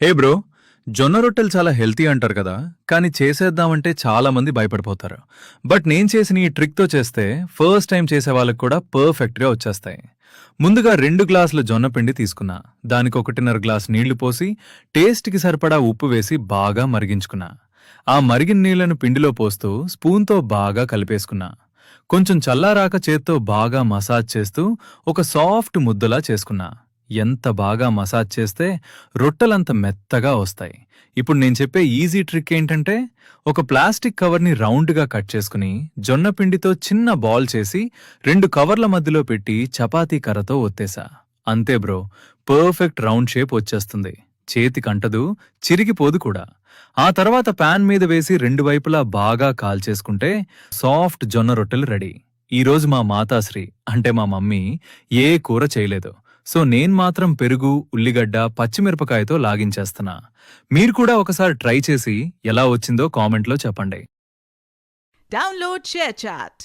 హే bro, జొన్న రొట్టెలు చాలా హెల్తీ అంటారు కదా, కానీ చేసేద్దామంటే చాలా మంది భయపడిపోతారు. బట్ నేను చేసిన ఈ ట్రిక్తో చేస్తే ఫస్ట్ టైం చేసే వాళ్ళకి కూడా పర్ఫెక్ట్గా వచ్చేస్తాయి. ముందుగా 2 గ్లాసుల జొన్న పిండి తీసుకున్నా. దానికి 1.5 గ్లాస్ నీళ్లు పోసి టేస్ట్కి సరిపడా ఉప్పు వేసి బాగా మరిగించుకున్నా. ఆ మరిగిన నీళ్లను పిండిలో పోస్తూ స్పూన్తో బాగా కలిపేసుకున్నా. కొంచెం చల్లారాక చేత్తో బాగా మసాజ్ చేస్తూ ఒక సాఫ్ట్ ముద్దలా చేసుకున్నా. ఎంత బాగా మసాజ్ చేస్తే రొట్టెలంత మెత్తగా వస్తాయి. ఇప్పుడు నేను చెప్పే ఈజీ ట్రిక్ ఏంటంటే, ఒక ప్లాస్టిక్ కవర్ని రౌండ్గా కట్ చేసుకుని జొన్న పిండితో చిన్న బాల్ చేసి 2 కవర్ల మధ్యలో పెట్టి చపాతీ కర్రతో ఒత్తేసా. అంతే బ్రో, పర్ఫెక్ట్ రౌండ్ షేప్ వచ్చేస్తుంది. చేతికంటదు, చిరిగిపోదు కూడా. ఆ తర్వాత పాన్ మీద వేసి 2 వైపులా బాగా కాల్చేసుకుంటే సాఫ్ట్ జొన్న రొట్టెలు రెడీ. ఈరోజు మా మాతాశ్రీ అంటే మా మమ్మీ ఏ కూర చేయలేదు. సో నేను మాత్రం పెరుగు, ఉల్లిగడ్డ, పచ్చిమిరపకాయతో లాగించేస్తున్నా. మీరు కూడా ఒకసారి ట్రై చేసి ఎలా వచ్చిందో కామెంట్లో చెప్పండి. Download ShareChat.